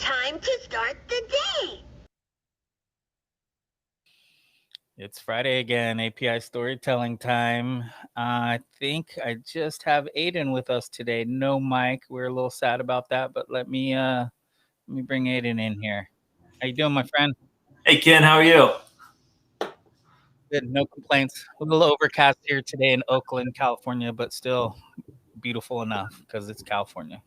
Time to start the day. It's Friday again, API storytelling time. I think I just have Aiden with us today. No Mike. We're a little sad about that, but let me bring Aiden in here. How you doing, my friend? Hey Ken, how are you? Good, no complaints. A little overcast here today in Oakland, California, but still beautiful enough because it's California.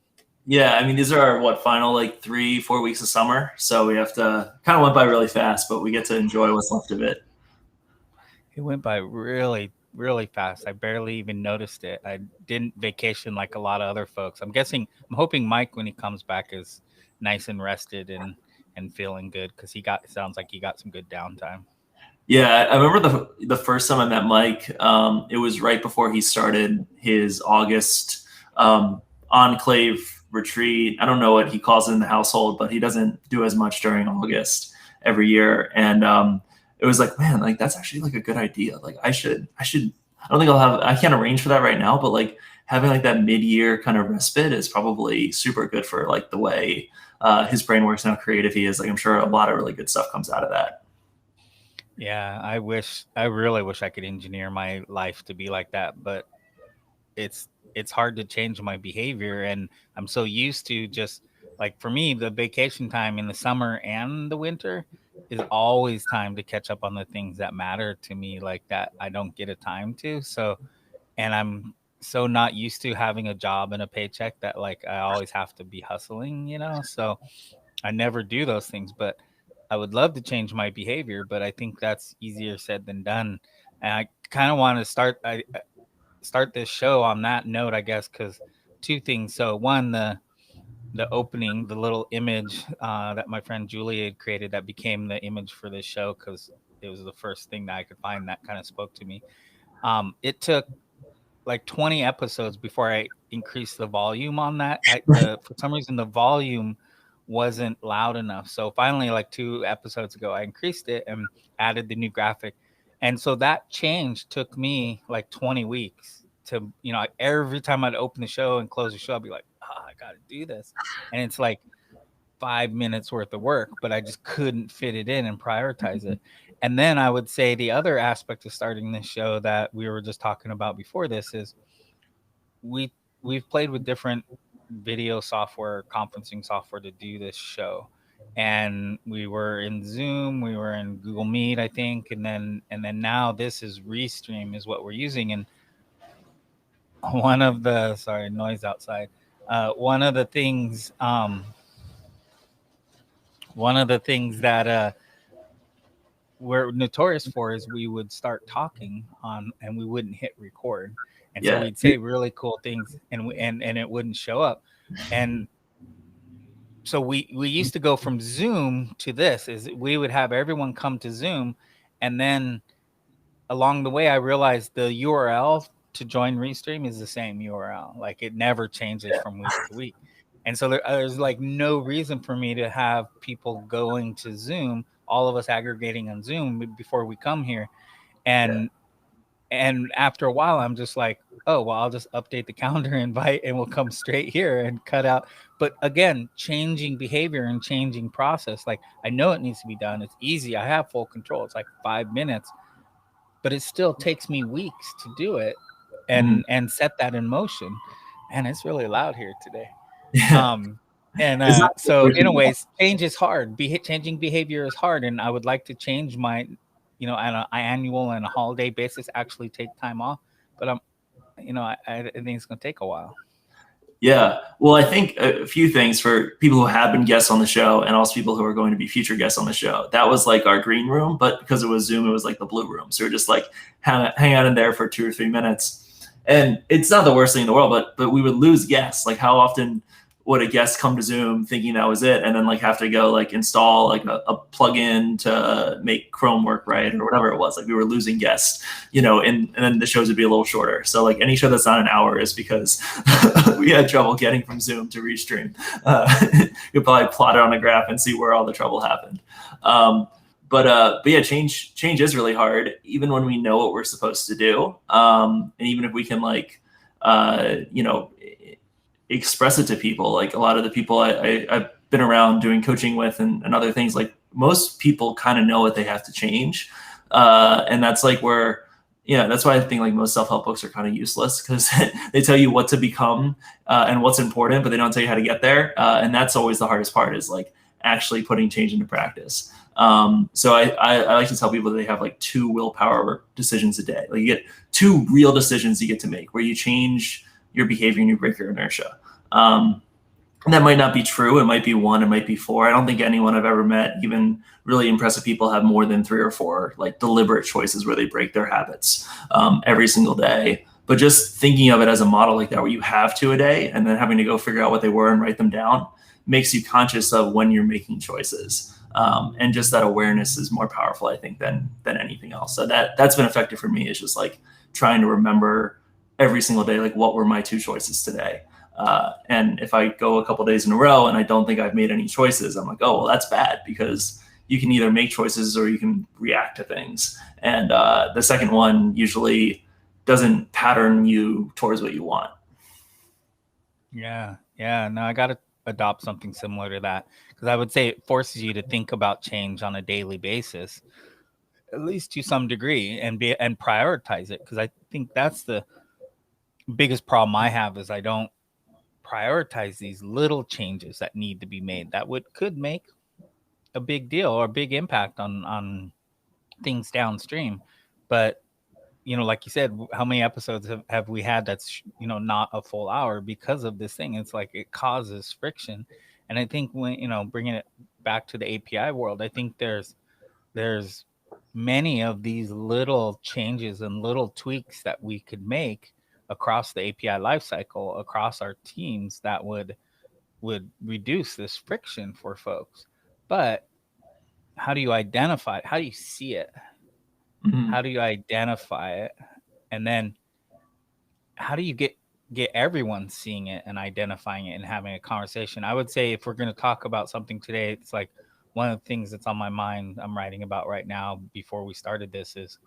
Yeah, I mean these are our final like 3-4 weeks of summer, so we have to kind of went by really fast, but we get to enjoy what's left of it. It went by really, really fast. I barely even noticed it. I didn't vacation like a lot of other folks. I'm hoping Mike, when he comes back, is nice and rested and feeling good because it sounds like he got some good downtime. Yeah, I remember the first time I met Mike. It was right before he started his August enclave retreat. I don't know what he calls it in the household, but he doesn't do as much during August every year. And it was like, man, like that's actually like a good idea. Like I should. I don't think I can't arrange for that right now, but like having like that mid-year kind of respite is probably super good for like the way his brain works and how creative he is. Like I'm sure a lot of really good stuff comes out of that. Yeah, I really wish I could engineer my life to be like that, but it's hard to change my behavior, and I'm so used to just like for me, the vacation time in the summer and the winter is always time to catch up on the things that matter to me like that I don't get a time to. So, and I'm so not used to having a job and a paycheck that like I always have to be hustling. So I never do those things, but I would love to change my behavior, but I think that's easier said than done. And I kind of want to start this show on that note, I guess, because two things. So one, the opening, the little image that my friend Julia had created that became the image for this show because it was the first thing that I could find that kind of spoke to me. It took like 20 episodes before I increased the volume on that. For some reason the volume wasn't loud enough. So finally, like 2 episodes ago, I increased it and added the new graphic. And so that change took me like 20 weeks to, every time I'd open the show and close the show, I'd be like, I got to do this. And it's like 5 minutes worth of work, but I just couldn't fit it in and prioritize it. And then I would say the other aspect of starting this show that we were just talking about before this is we we've played with different video software, conferencing software to do this show. And we were in Zoom, we were in Google Meet, I think, and then now this is Restream is what we're using. And one of the sorry, noise outside. One of the things that we're notorious for is we would start talking on and we wouldn't hit record, and so Yeah. we'd say really cool things and it wouldn't show up. And so we used to go from Zoom to this is we would have everyone come to Zoom, and then along the way I realized the URL to join Restream is the same URL. Like it never changes from week to week. And so there's like no reason for me to have people going to Zoom, all of us aggregating on Zoom before we come here. And after a while, I'm just like, oh, well, I'll just update the calendar invite and we'll come straight here and cut out. But again, changing behavior and changing process. Like I know it needs to be done. It's easy. I have full control. It's like 5 minutes, but it still takes me weeks to do it and set that in motion. And it's really loud here today. Um, and so in a ways, change is hard. Changing behavior is hard. And I would like to change my, on an annual and a holiday basis, actually take time off. But I think it's going to take a while. Yeah. Well, I think a few things for people who have been guests on the show and also people who are going to be future guests on the show. That was like our green room, but because it was Zoom, it was like the blue room. So we're just like hang out in there for 2 or 3 minutes. And it's not the worst thing in the world, but we would lose guests. Like how often would a guest come to Zoom thinking that was it and then like have to go like install like a plugin to make Chrome work right or whatever it was. Like we were losing guests, and then the shows would be a little shorter. So like any show that's not an hour is because we had trouble getting from Zoom to Restream. You'll probably plot it on a graph and see where all the trouble happened. But yeah, change is really hard, even when we know what we're supposed to do. And even if we can like, express it to people. Like a lot of the people I've been around doing coaching with and other things, like most people kind of know what they have to change. And that's like where, that's why I think like most self-help books are kind of useless, because they tell you what to become and what's important, but they don't tell you how to get there. And that's always the hardest part, is like actually putting change into practice. So I like to tell people that they have like 2 willpower decisions a day. Like you get 2 real decisions you get to make, where you change your behavior and you break your inertia. And that might not be true. It might be 1, it might be 4. I don't think anyone I've ever met, even really impressive people, have more than 3 or 4 like deliberate choices where they break their habits every single day. But just thinking of it as a model like that, where you have 2 a day and then having to go figure out what they were and write them down, makes you conscious of when you're making choices. And just that awareness is more powerful, I think, than anything else. So that's been effective for me, is just like trying to remember every single day, like what were my 2 choices today? And if I go a couple days in a row and I don't think I've made any choices, I'm like, oh, well, that's bad, because you can either make choices or you can react to things. And the second one usually doesn't pattern you towards what you want. Yeah. No, I got to adopt something similar to that, because I would say it forces you to think about change on a daily basis, at least to some degree, and prioritize it. Because I think that's the biggest problem I have, is I don't prioritize these little changes that need to be made that could make a big deal or a big impact on things downstream. But like you said, how many episodes have we had that's not a full hour because of this thing? It's like it causes friction. And I think when bringing it back to the API world, I think there's many of these little changes and little tweaks that we could make across the API lifecycle, across our teams, that would reduce this friction for folks. But how do you identify it? How do you see it? Mm-hmm. How do you identify it? And then how do you get everyone seeing it and identifying it and having a conversation? I would say, if we're going to talk about something today, it's like one of the things that's on my mind, I'm writing about right now before we started this, is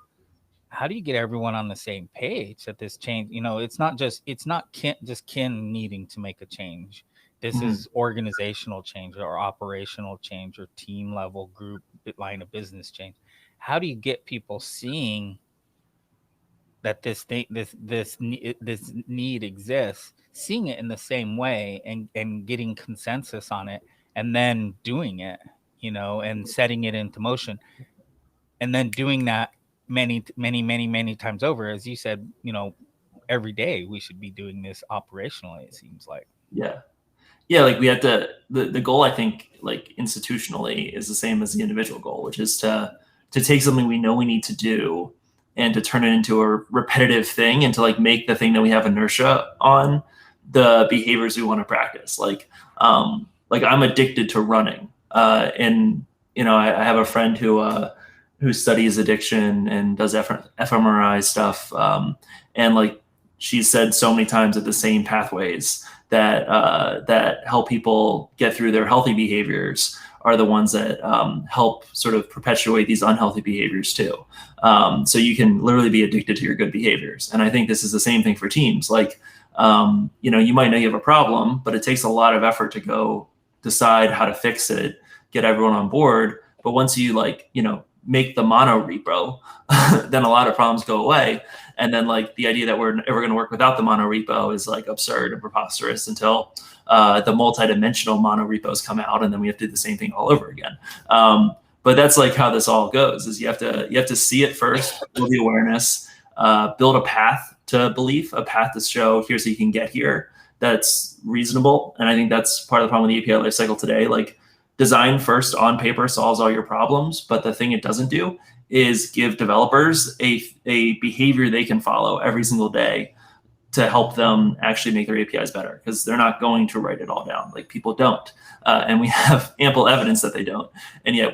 how do you get everyone on the same page that this change, it's not just Ken needing to make a change. This Mm-hmm. is organizational change or operational change or team level, group, line of business change. How do you get people seeing that this need exists, seeing it in the same way, and getting consensus on it, and then doing it, and setting it into motion, and then doing that many times over? As you said, every day we should be doing this operationally, it seems like. Yeah, like we have to, the goal, I think, like institutionally, is the same as the individual goal, which is to take something we know we need to do and to turn it into a repetitive thing, and to like make the thing that we have inertia on the behaviors we want to practice. Like I'm addicted to running, and I have a friend who studies addiction and does fMRI stuff, and like she said so many times that the same pathways that help people get through their healthy behaviors are the ones that help sort of perpetuate these unhealthy behaviors too. So you can literally be addicted to your good behaviors. And I think this is the same thing for teams. Like, you might know you have a problem, but it takes a lot of effort to go decide how to fix it, get everyone on board. But once you make the mono repo, then a lot of problems go away. And then like the idea that we're ever going to work without the mono repo is like absurd and preposterous, until the multi-dimensional mono repos come out, and then we have to do the same thing all over again. But that's like how this all goes, is you have to see it first, build the awareness, build a path to belief, a path to show here's how you can get here that's reasonable. And I think that's part of the problem with the API lifecycle today. Like, design first on paper solves all your problems, but the thing it doesn't do is give developers a behavior they can follow every single day to help them actually make their APIs better, because they're not going to write it all down. Like, people don't. And we have ample evidence that they don't. And yet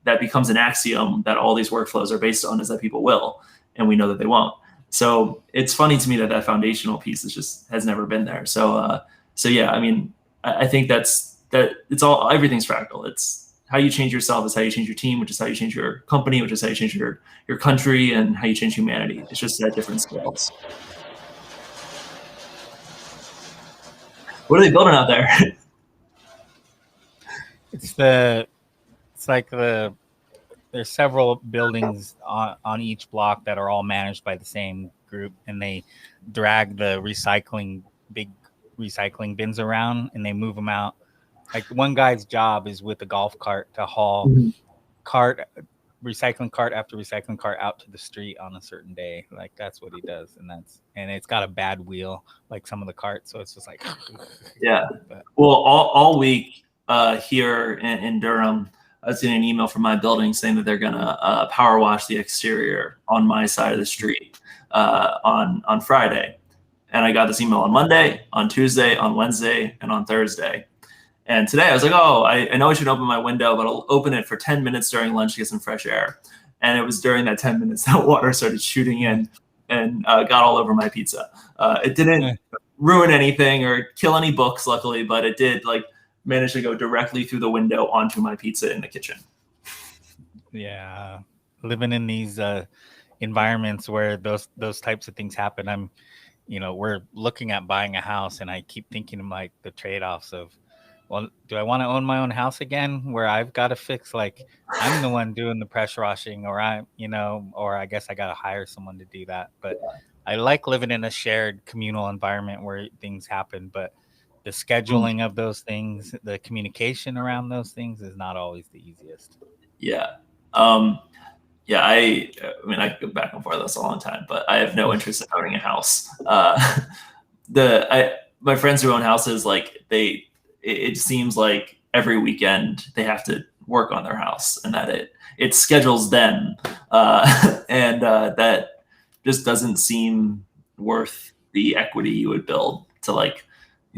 that becomes an axiom that all these workflows are based on, is that people will, and we know that they won't. So it's funny to me that foundational piece has never been there. So yeah, I mean, I think that it's all, everything's fractal. It's how you change yourself is how you change your team, which is how you change your company, which is how you change your country, and how you change humanity. It's just at different scales. What are they building out there? It's like there's several buildings on each block that are all managed by the same group, and they drag the big recycling bins around, and they move them out. Like one guy's job is with a golf cart to haul cart recycling cart after recycling cart out to the street on a certain day. Like that's what he does, and it's got a bad wheel, like some of the carts, so it's just like Yeah. but, Well, all week here in Durham, I was getting an email from my building saying that they're gonna power wash the exterior on my side of the street on Friday, and I got this email on Monday, on Tuesday, on Wednesday, and on Thursday. And today I was like, oh, I know I should open my window, but I'll open it for 10 minutes during lunch to get some fresh air. And it was during that 10 minutes that water started shooting in and got all over my pizza. It didn't ruin anything or kill any books, luckily, but it did manage to go directly through the window onto my pizza in the kitchen. Yeah, living in these environments where those types of things happen, we're looking at buying a house, and I keep thinking of like the trade-offs of, well, do I want to own my own house again where I've got to fix, like I'm the one doing the pressure washing, or or I guess I got to hire someone to do that. But I like living in a shared communal environment where things happen, but the scheduling of those things, the communication around those things is not always the easiest. Yeah. Yeah, I mean, I could go back and forth this a long time, but I have no interest in owning a house. My friends who own houses, it seems like every weekend they have to work on their house, and that it schedules them, and that just doesn't seem worth the equity you would build to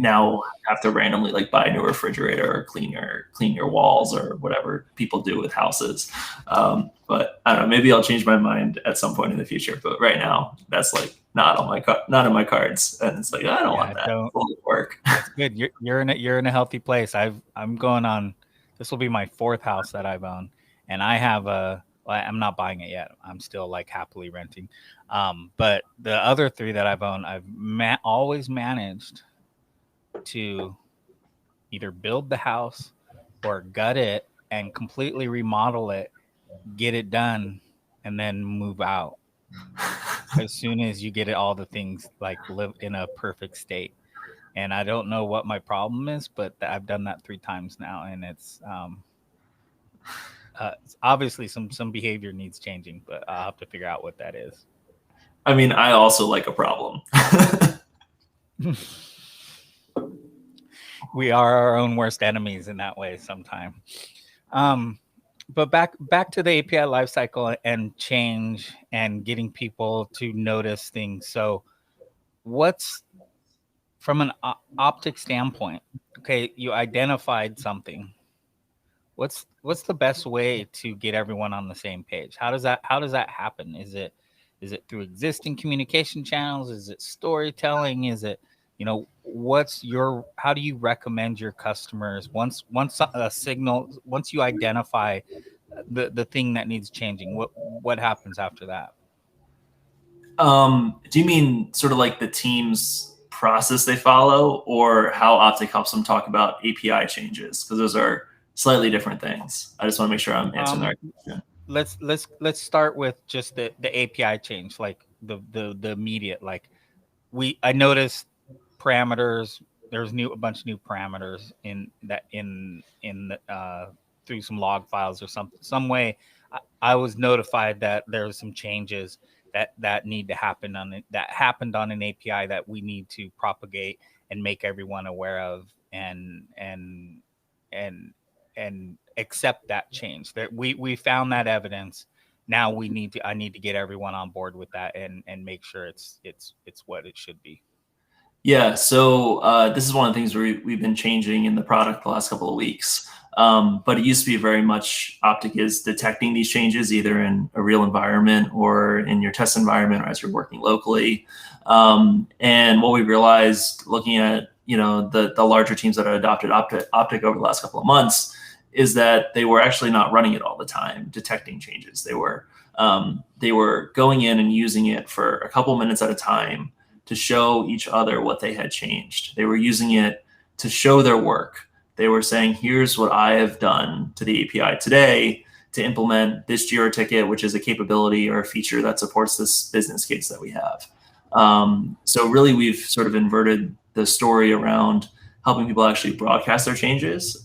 now have to randomly buy a new refrigerator or clean your walls or whatever people do with houses. But I don't know, maybe I'll change my mind at some point in the future. But right now, that's not in my cards, and it's I don't want that to work. That's good. You're in a healthy place. I'm going on. This will be my 4th house that I've owned, and I have I'm not buying it yet. I'm still happily renting. But the other 3 that I've owned, I've always managed to either build the house or gut it and completely remodel it, get it done, and then move out as soon as you get all the things live in a perfect state. And I don't know what my problem is, but I've done that 3 times now, and it's obviously some behavior needs changing, but I'll have to figure out what that is. I mean, I also like a problem. We are our own worst enemies in that way sometimes. But back to the API lifecycle and change and getting people to notice things. So what's, from an optic standpoint, okay, you identified something. What's the best way to get everyone on the same page? How does that happen? Is it through existing communication channels? Is it storytelling? Is it, how do you recommend your customers once a signal, once you identify the thing that needs changing, what happens after that? Do you mean sort of the team's process they follow, or how Optic helps them talk about API changes? Because those are slightly different things. I just want to make sure I'm answering the right question. Let's start with just the API change, the immediate. I noticed parameters. There's a bunch of new parameters in through some log files or some way. I was notified that there's some changes that need to happen that happened on an API that we need to propagate and make everyone aware of and accept that change. That we found that evidence. Now I need to get everyone on board with that and make sure it's what it should be. Yeah, so this is one of the things we've been changing in the product the last couple of weeks. But it used to be very much Optic is detecting these changes either in a real environment or in your test environment or as you're working locally. And what we realized looking at the larger teams that have adopted Optic over the last couple of months is that they were actually not running it all the time, detecting changes. They were going in and using it for a couple minutes at a time to show each other what they had changed. They were using it to show their work. They were saying, here's what I have done to the API today to implement this Jira ticket, which is a capability or a feature that supports this business case that we have. So really, we've sort of inverted the story around helping people actually broadcast their changes.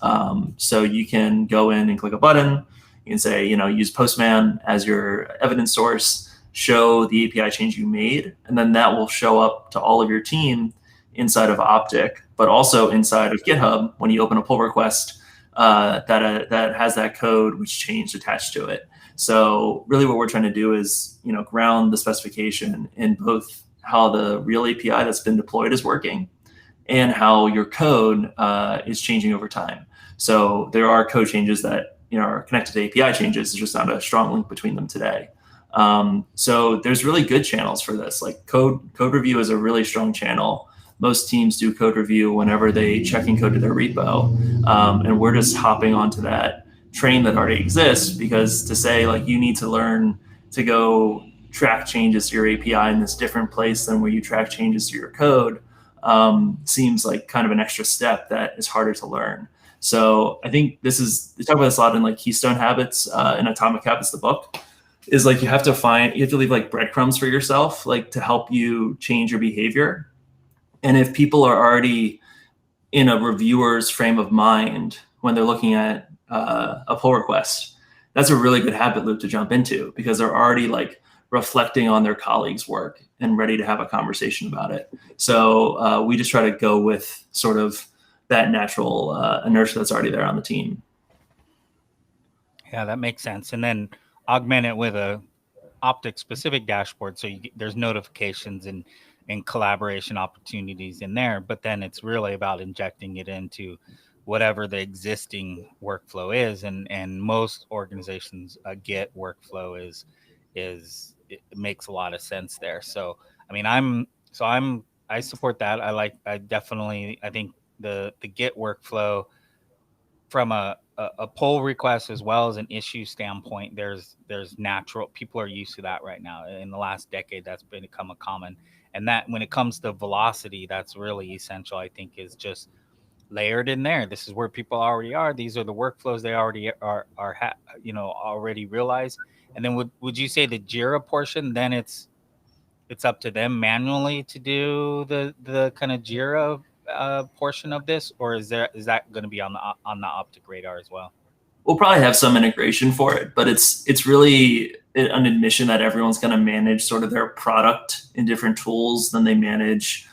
So you can go in and click a button. You can say, use Postman as your evidence source, show the API change you made, and then that will show up to all of your team inside of Optic, but also inside of GitHub when you open a pull request that has that code which changed attached to it. So really what we're trying to do is, ground the specification in both how the real API that's been deployed is working and how your code is changing over time. So there are code changes that are connected to API changes. There's just not a strong link between them today. So there's really good channels for this. Like code review is a really strong channel. Most teams do code review whenever they check in code to their repo. And we're just hopping onto that train that already exists, because to say like you need to learn to go track changes to your API in this different place than where you track changes to your code seems like kind of an extra step that is harder to learn. So I think we talk about this a lot in like Keystone Habits in Atomic Habits, the book, is like you have to leave like breadcrumbs for yourself, like to help you change your behavior. And if people are already in a reviewer's frame of mind when they're looking at a pull request, that's a really good habit loop to jump into, because they're already like reflecting on their colleagues' work and ready to have a conversation about it. So we just try to go with sort of that natural inertia that's already there on the team. Yeah, that makes sense. And then augment it with a Optic specific dashboard, so there's notifications and collaboration opportunities in there. But then it's really about injecting it into whatever the existing workflow is, and most organizations Git workflow is it makes a lot of sense there. So I mean, I support that. I think the Git workflow from a pull request as well as an issue standpoint, there's natural, people are used to that right now. In the last decade, that's become a common. And that when it comes to velocity, that's really essential, I think, is just layered in there. This is where people already are. These are the workflows they already already realized. And then would you say the Jira portion, then it's up to them manually to do the kind of Jira portion of this, or is that going to be on the Optic radar as well? We'll probably have some integration for it, but it's really an admission that everyone's going to manage sort of their product in different tools than they manage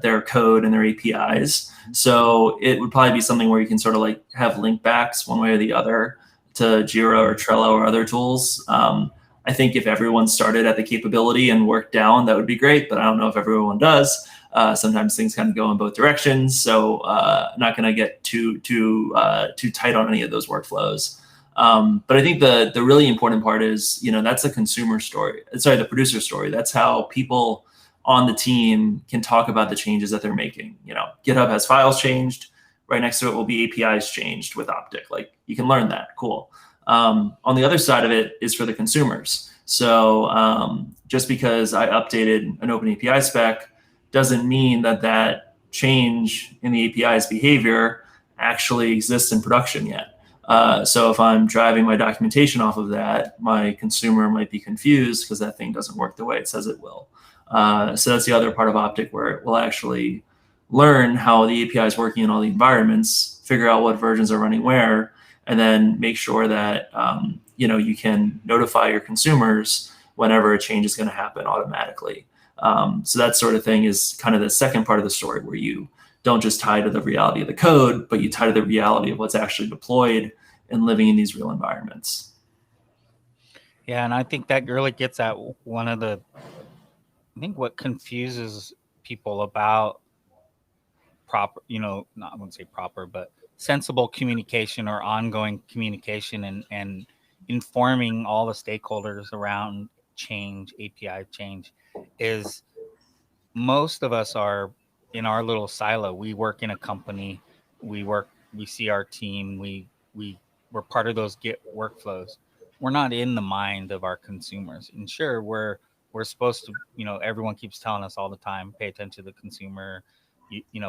their code and their APIs. So it would probably be something where you can sort of like have link backs one way or the other to Jira or Trello or other tools. I think if everyone started at the capability and worked down, that would be great, but I don't know if everyone does. Sometimes things kind of go in both directions, so I'm not going to get too tight on any of those workflows. But I think the really important part is, that's the consumer story. Sorry, the producer story. That's how people on the team can talk about the changes that they're making. GitHub has files changed. Right next to it will be APIs changed with Optic. Like, you can learn that. Cool. On the other side of it is for the consumers. So just because I updated an open API spec doesn't mean that change in the API's behavior actually exists in production yet. So if I'm driving my documentation off of that, my consumer might be confused because that thing doesn't work the way it says it will. So that's the other part of Optic, where it will actually learn how the API is working in all the environments, figure out what versions are running where, and then make sure that you can notify your consumers whenever a change is going to happen automatically. So that sort of thing is kind of the second part of the story, where you don't just tie to the reality of the code, but you tie to the reality of what's actually deployed and living in these real environments. Yeah, and I think that really gets at one of I think what confuses people about proper, not, I wouldn't say proper, but sensible communication or ongoing communication and informing all the stakeholders around change, API change, is most of us are in our little silo. We work in a company, we see our team, we're part of those Git workflows. We're not in the mind of our consumers. And sure, we're supposed to, everyone keeps telling us all the time, pay attention to the consumer,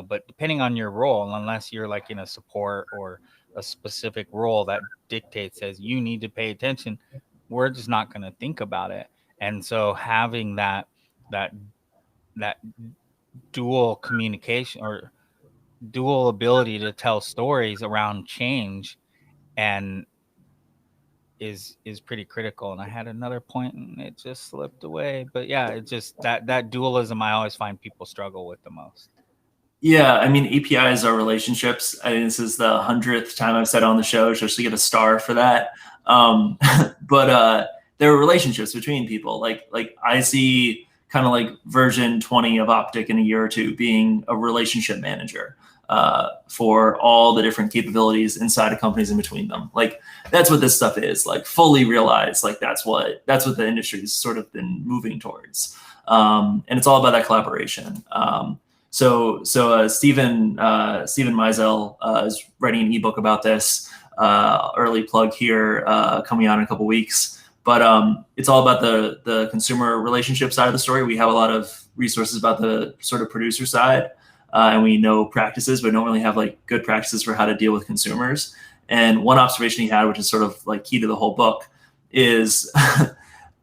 but depending on your role, unless you're like in a support or a specific role that dictates says you need to pay attention, we're just not going to think about it. And so having that that dual communication or dual ability to tell stories around change and is pretty critical. And I had another point and it just slipped away, but yeah, it just that dualism I always find people struggle with the most. Yeah, I mean, APIs are relationships. I think this is the 100th time I've said it on the show, just to get a star for that. But there are relationships between people. Like I see kind of like version 20 of Optic in a year or two being a relationship manager for all the different capabilities inside of companies and between them. Like that's what this stuff is. Like fully realized. Like that's what the industry's sort of been moving towards. And it's all about that collaboration. So Stephen Meisel is writing an ebook about this. Early plug here, coming out in a couple weeks. But it's all about the consumer relationship side of the story. We have a lot of resources about the sort of producer side, and we know practices, but don't really have like good practices for how to deal with consumers. And one observation he had, which is sort of like key to the whole book, is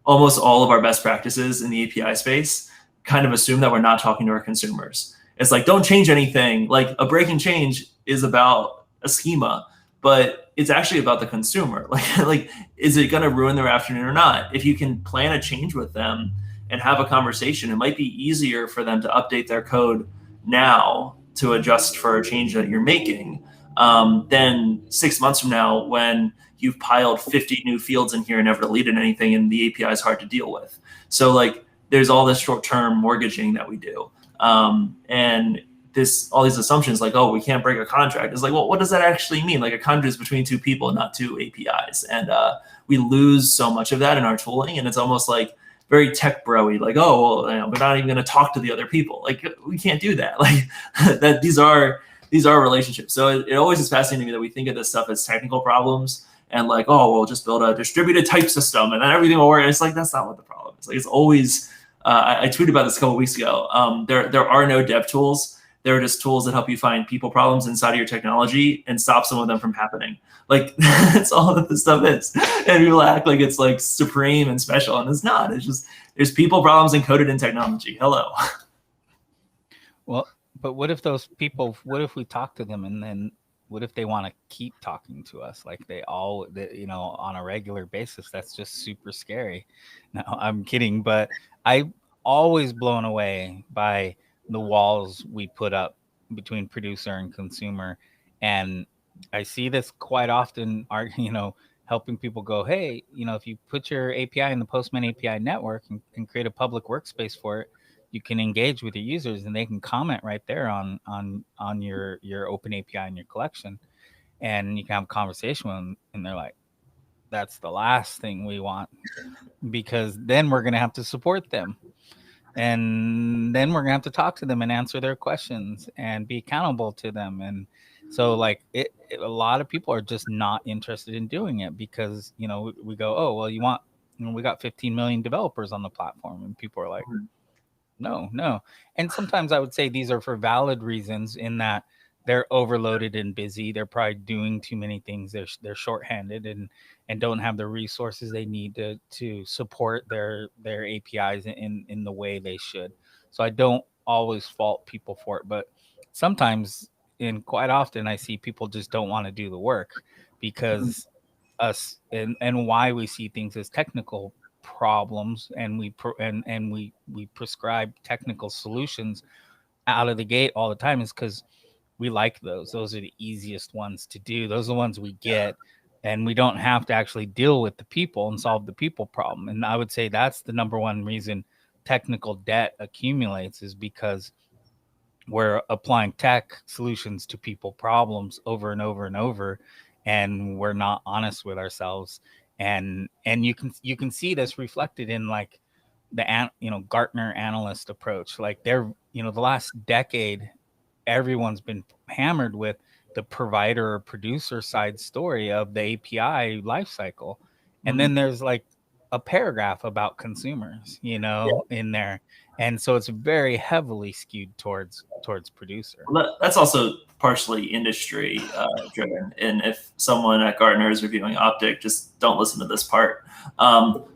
almost all of our best practices in the API space kind of assume that we're not talking to our consumers. It's like, don't change anything. Like a breaking change is about a schema, but it's actually about the consumer. Like, is it going to ruin their afternoon or not? If you can plan a change with them and have a conversation, it might be easier for them to update their code now to adjust for a change that you're making than 6 months from now when you've piled 50 new fields in here and never deleted anything and the API is hard to deal with. So like there's all this short-term mortgaging that we do. And all these assumptions like, oh, we can't break a contract. It's like, well, what does that actually mean? Like a contract is between two people, not two APIs. And we lose so much of that in our tooling. And it's almost like very tech bro-y, like, oh, well, we're not even going to talk to the other people. Like we can't do that. Like that these are relationships. So it always is fascinating to me that we think of this stuff as technical problems and like, oh, we'll just build a distributed type system and then everything will work. And it's like, that's not what the problem is. Like it's always, I tweeted about this a couple of weeks ago. There are no dev tools. There are just tools that help you find people problems inside of your technology and stop some of them from happening. Like that's all that this stuff is. And people act like it's like supreme and special, and it's not. It's just there's people problems encoded in technology. Hello. Well, but what if those people? What if we talk to them and then? What if they want to keep talking to us like on a regular basis? That's just super scary. No, I'm kidding, but I'm always blown away by the walls we put up between producer and consumer. And I see this quite often, helping people go, hey, if you put your API in the Postman API network and create a public workspace for it, you can engage with your users and they can comment right there on your open API in your collection, and you can have a conversation with them. And they're like, that's the last thing we want, because then we're going to have to support them. And then we're going to have to talk to them and answer their questions and be accountable to them. And so like a lot of people are just not interested in doing it because, we go, oh, well, we got 15 million developers on the platform, and people are like, no. And sometimes I would say these are for valid reasons in that they're overloaded and busy. They're probably doing too many things. They're shorthanded and don't have the resources they need to support their APIs in the way they should. So I don't always fault people for it, but sometimes and quite often I see people just don't want to do the work because us and why we see things as technical problems and we prescribe technical solutions out of the gate all the time is because we like those are the easiest ones to do. Those are the ones we get, and we don't have to actually deal with the people and solve the people problem. And I would say that's the number one reason technical debt accumulates, is because we're applying tech solutions to people problems over and over and over, and we're not honest with ourselves. And you can see this reflected in like the Gartner analyst approach. Like they're the last decade, everyone's been hammered with the provider or producer side story of the API lifecycle. And then there's like a paragraph about consumers, in there. And so it's very heavily skewed towards producer. Well, that's also partially industry driven. And if someone at Gartner is reviewing Optic, just don't listen to this part. But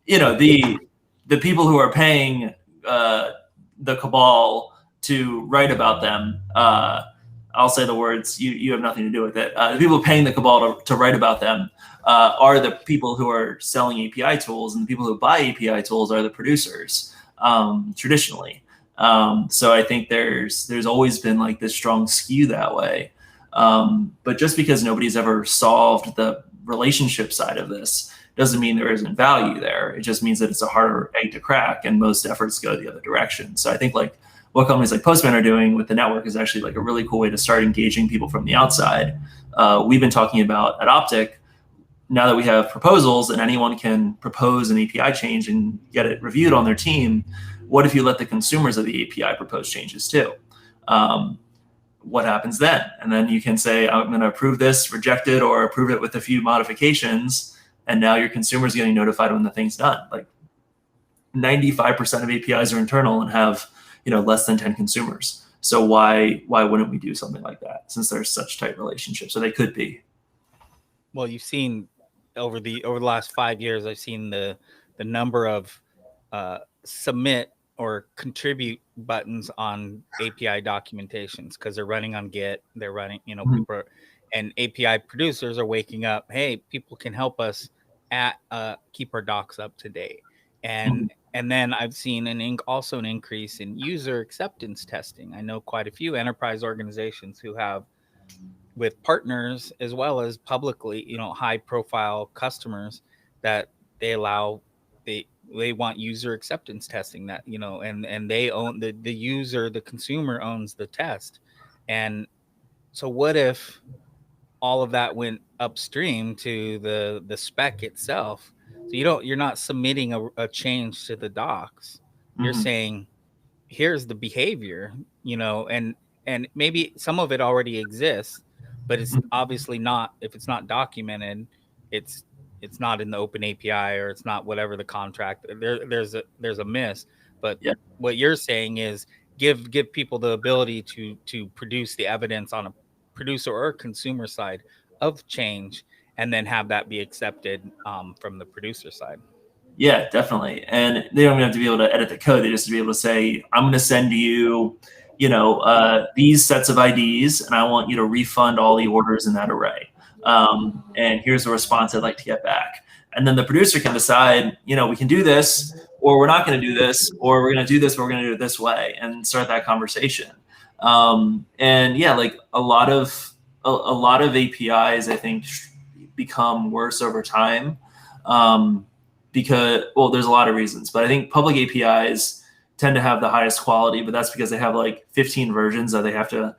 the people who are paying the cabal to write about them, I'll say the words, you have nothing to do with it. The people paying the cabal to write about them are the people who are selling API tools, and the people who buy API tools are the producers, traditionally. So I think there's always been like this strong skew that way. But just because nobody's ever solved the relationship side of this doesn't mean there isn't value there. It just means that it's a harder egg to crack, and most efforts go the other direction. So I think like what companies like Postman are doing with the network is actually like a really cool way to start engaging people from the outside. We've been talking about at Optic, now that we have proposals and anyone can propose an API change and get it reviewed on their team, what if you let the consumers of the API propose changes too? What happens then? And then you can say, I'm going to approve this, reject it, or approve it with a few modifications. And now your consumer's getting notified when the thing's done. Like 95% of APIs are internal and have less than 10 consumers. So why wouldn't we do something like that, since there's such tight relationships? So they could be. Well, you've seen over the last 5 years, I've seen the number of submit or contribute buttons on API documentations, because they're running on Git, they're running, people and API producers are waking up. Hey, people can help us keep our docs up to date. And then I've seen also an increase in user acceptance testing. I know quite a few enterprise organizations who have, with partners as well as publicly, high profile customers, that they allow, they want user acceptance testing, that, and they own the user, the consumer owns the test. And so what if all of that went upstream to the spec itself? So you're not submitting a change to the docs. You're saying, here's the behavior, and maybe some of it already exists, but it's obviously not, if it's not documented, it's not in the open API, or it's not whatever the contract. There's a miss. But what you're saying is give people the ability to produce the evidence on a producer or consumer side of change, and then have that be accepted from the producer side. Yeah, definitely. And they don't even have to be able to edit the code. They just have to be able to say, I'm going to send you, these sets of IDs, and I want you to refund all the orders in that array. And here's the response I'd like to get back. And then the producer can decide, we can do this, or we're not going to do this, or we're going to do this, but we're going to do it this way, and start that conversation. And yeah, like a lot of APIs, I think, become worse over time. Because, well, there's a lot of reasons, but I think public APIs tend to have the highest quality, but that's because they have like 15 versions that they have to,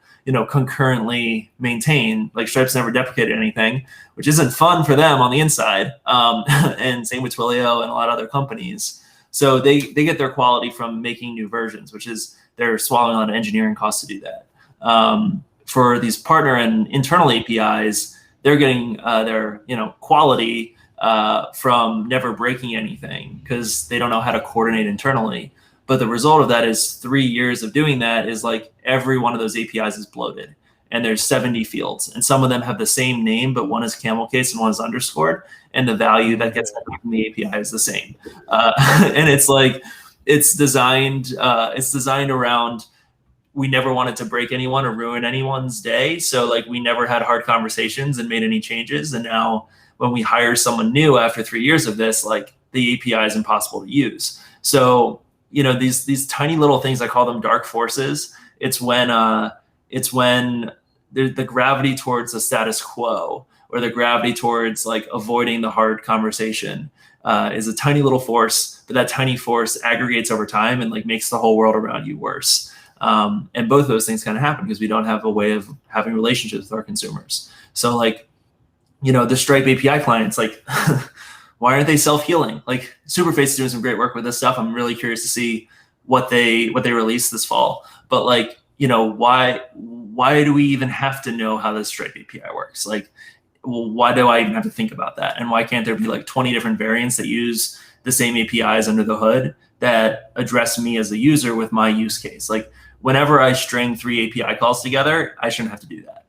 concurrently maintain. Like Stripe's never deprecated anything, which isn't fun for them on the inside. And same with Twilio and a lot of other companies. So they get their quality from making new versions, which is they're swallowing a lot of engineering costs to do that. For these partner and internal APIs, they're getting their quality from never breaking anything, because they don't know how to coordinate internally. But the result of that is 3 years of doing that is like every one of those APIs is bloated, and there's 70 fields, and some of them have the same name, but one is camel case and one is underscored, and the value that gets from the API is the same. And it's like it's designed around, we never wanted to break anyone or ruin anyone's day, so like we never had hard conversations and made any changes. And now when we hire someone new after 3 years of this, like the API is impossible to use. So these tiny little things, I call them dark forces. It's when the gravity towards the status quo, or the gravity towards like avoiding the hard conversation is a tiny little force, but that tiny force aggregates over time and like makes the whole world around you worse. And both of those things kind of happen because we don't have a way of having relationships with our consumers. So like, the Stripe API clients, like, why aren't they self-healing? Like Superface is doing some great work with this stuff. I'm really curious to see what they release this fall. But like, why do we even have to know how the Stripe API works? Like, well, why do I even have to think about that? And why can't there be like 20 different variants that use the same APIs under the hood that address me as a user with my use case? Like whenever I string 3 API calls together, I shouldn't have to do that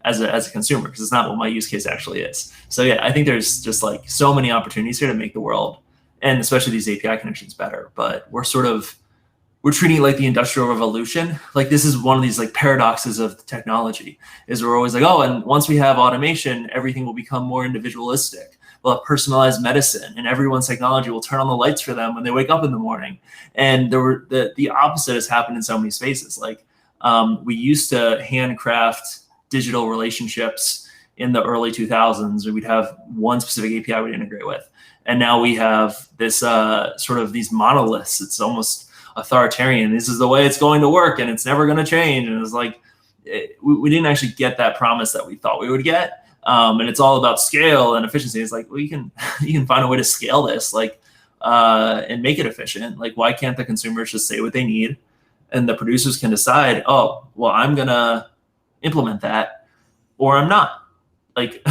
as a consumer, because it's not what my use case actually is. So yeah, I think there's just like so many opportunities here to make the world, and especially these API connections, better. But we're treating it like the Industrial Revolution. Like this is one of these like paradoxes of technology, is we're always like, oh, and once we have automation, everything will become more individualistic. We'll have personalized medicine, and everyone's technology will turn on the lights for them when they wake up in the morning. And the opposite has happened in so many spaces. Like we used to handcraft digital relationships in the early 2000s, where we'd have one specific API we'd integrate with. And now we have this sort of these monoliths. It's almost authoritarian. This is the way it's going to work, and it's never going to change. And it's like we didn't actually get that promise that we thought we would get. And it's all about scale and efficiency. It's like, well, you can find a way to scale this, like and make it efficient. Like, why can't the consumers just say what they need, and the producers can decide, oh, well, I'm gonna implement that, or I'm not. Like,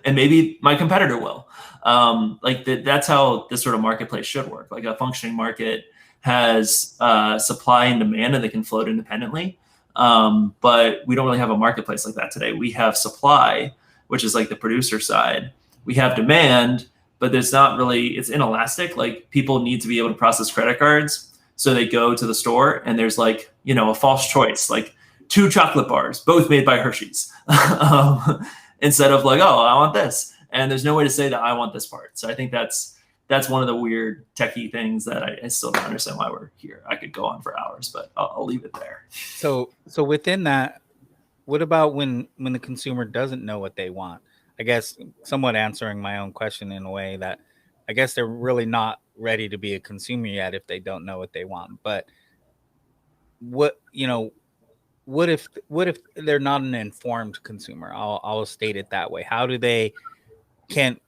and maybe my competitor will. That's how this sort of marketplace should work. Like a functioning market has supply and demand, and they can float independently. But we don't really have a marketplace like that today. We have supply, which is like the producer side. We have demand, but there's not really, it's inelastic. Like people need to be able to process credit cards. So they go to the store, and there's like, a false choice, like 2 chocolate bars, both made by Hershey's, instead of like, oh, I want this. And there's no way to say that I want this part. So I think that's one of the weird techie things that I still don't understand why we're here. I could go on for hours, but I'll leave it there. So within that, what about when the consumer doesn't know what they want? I guess somewhat answering my own question in a way that I guess they're really not ready to be a consumer yet if they don't know what they want. But what if they're not an informed consumer? I'll state it that way. How do they can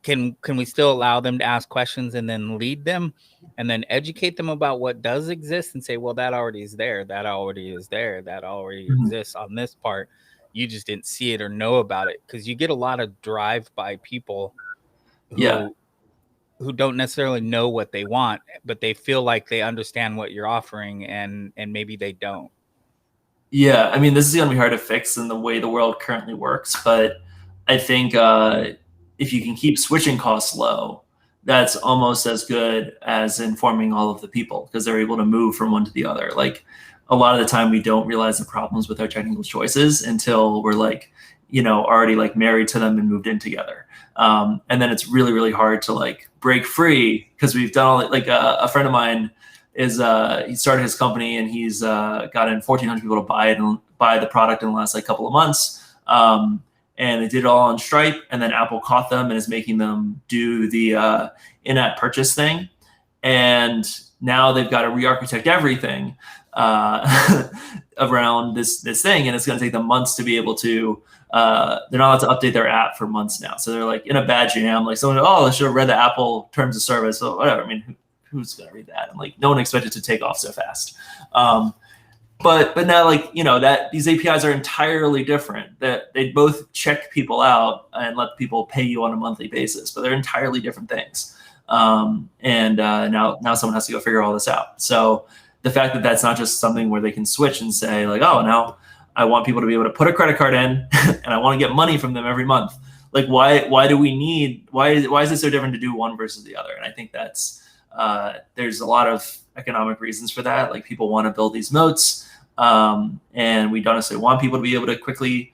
we still allow them to ask questions and then lead them and then educate them about what does exist and say, well, that already is there. That already is there. That already exists on this part. You just didn't see it or know about it, because you get a lot of drive-by people who don't necessarily know what they want, but they feel like they understand what you're offering, and maybe they don't. Yeah, I mean, this is going to be hard to fix in the way the world currently works, but I think if you can keep switching costs low, that's almost as good as informing all of the people, because they're able to move from one to the other. Like a lot of the time we don't realize the problems with our technical choices until we're like, already like married to them and moved in together. And then it's really, really hard to like break free, because we've done all like a friend of mine is he started his company, and he's gotten 1,400 people to buy the product in the last like couple of months. And they did it all on Stripe, and then Apple caught them and is making them do the in-app purchase thing. And now they've got to re-architect everything around this thing, and it's going to take them months to be able to. They're not allowed to update their app for months now, so they're like in a bad jam. Like someone, oh, I should have read the Apple terms of service. So whatever. I mean, who's going to read that? And like no one expected to take off so fast. But now, like, that these APIs are entirely different. That they both check people out and let people pay you on a monthly basis, but they're entirely different things. Now someone has to go figure all this out. So the fact that that's not just something where they can switch and say like, oh, now I want people to be able to put a credit card in, and I want to get money from them every month. Like, why is it so different to do one versus the other? And I think that's there's a lot of economic reasons for that. Like people want to build these moats. And we don't necessarily want people to be able to quickly,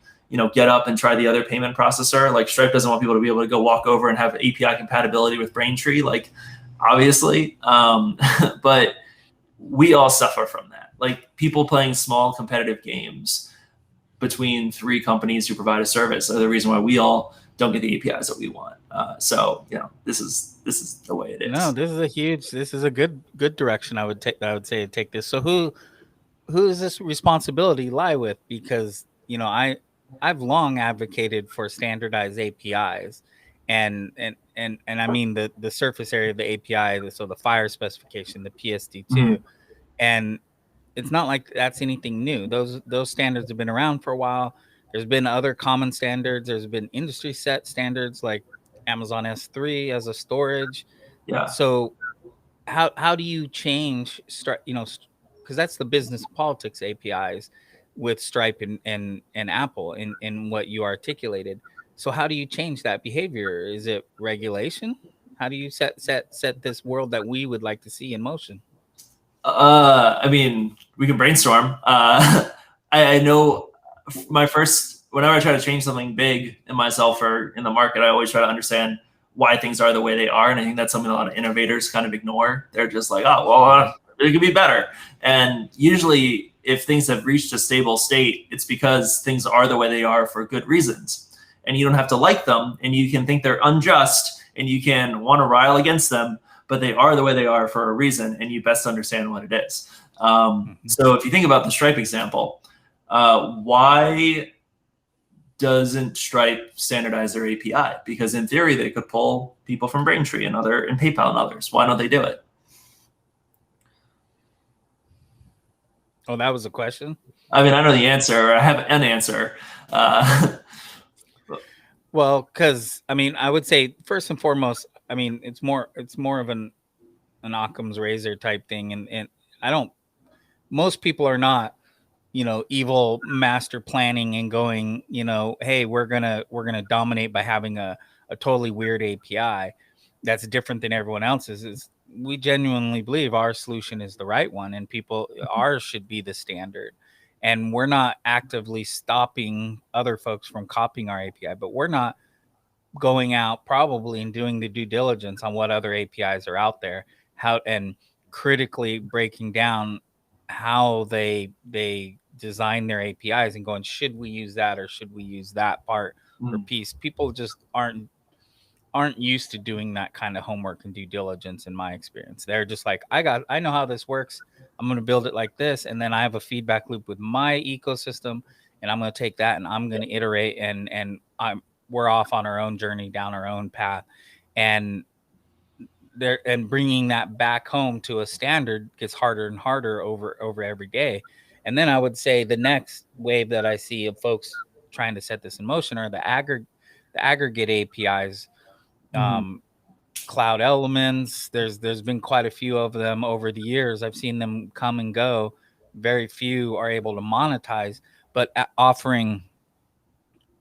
get up and try the other payment processor. Like Stripe doesn't want people to be able to go walk over and have API compatibility with Braintree, like obviously. But we all suffer from that. Like people playing small competitive games between 3 companies who provide a service are the reason why we all don't get the APIs that we want. So this is the way it is. No, this is a good direction. I would say to take this. So who does this responsibility lie with? Because I've long advocated for standardized APIs, and I mean the surface area of the API, so the FHIR specification, the PSD2, and it's not like that's anything new. Those standards have been around for a while. There's been other common standards. There's been industry set standards like Amazon S3 as a storage. Yeah. So how do you change because that's the business politics APIs with Stripe and Apple in what you articulated. So how do you change that behavior? Is it regulation? How do you set this world that we would like to see in motion? I mean, we can brainstorm. I know whenever I try to change something big in myself or in the market, I always try to understand why things are the way they are. And I think that's something a lot of innovators kind of ignore. They're just like, oh, well, it could be better. And usually if things have reached a stable state, it's because things are the way they are for good reasons. And you don't have to like them, and you can think they're unjust, and you can want to rile against them, but they are the way they are for a reason, and you best understand what it is. So if you think about the Stripe example, why doesn't Stripe standardize their API? Because in theory, they could pull people from Braintree and PayPal and others. Why don't they do it? Oh, that was a question? I mean, I know the answer. I have an answer. Well, because I mean, I would say first and foremost, I mean, it's more of an Occam's razor type thing, and I don't. Most people are not, evil master planning and going, hey, we're gonna dominate by having a totally weird API that's different than everyone else's. We genuinely believe our solution is the right one, and ours should be the standard. And we're not actively stopping other folks from copying our API, but we're not going out probably and doing the due diligence on what other APIs are out there, and critically breaking down how they design their APIs and going, should we use that or should we use that part or piece? People just aren't used to doing that kind of homework and due diligence. In my experience, they're just like, I know how this works. I'm going to build it like this. And then I have a feedback loop with my ecosystem, and I'm going to take that and I'm going to iterate, and we're off on our own journey down our own path. And bringing that back home to a standard gets harder and harder over every day. And then I would say the next wave that I see of folks trying to set this in motion are the aggregate APIs. Cloud Elements. There's been quite a few of them over the years. I've seen them come and go. Very few are able to monetize, but offering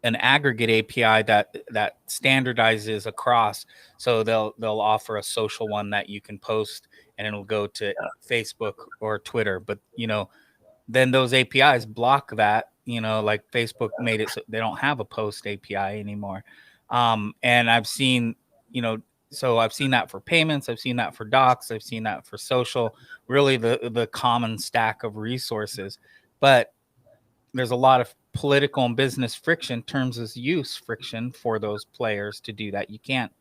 an aggregate API that standardizes across. So they'll offer a social one that you can post and it'll go to Facebook or Twitter. But then those APIs block that. Like Facebook made it so they don't have a post API anymore. And I've seen so I've seen that for payments, I've seen that for docs, I've seen that for social, really the common stack of resources. But there's a lot of political and business friction, terms of use friction for those players to do that. You can't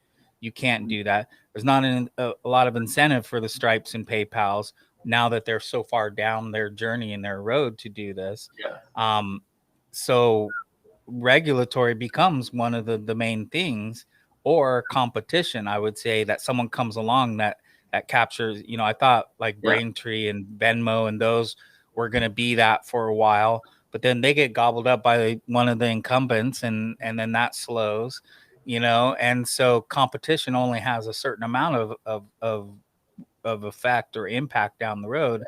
do that. There's not a lot of incentive for the Stripes and PayPals now that they're so far down their journey and their road to do this. So regulatory becomes one of the main things, or competition. I would say that someone comes along that captures, I thought like Braintree and Venmo and those were going to be that for a while, but then they get gobbled up by one of the incumbents, and then that slows, and so competition only has a certain amount of effect or impact down the road.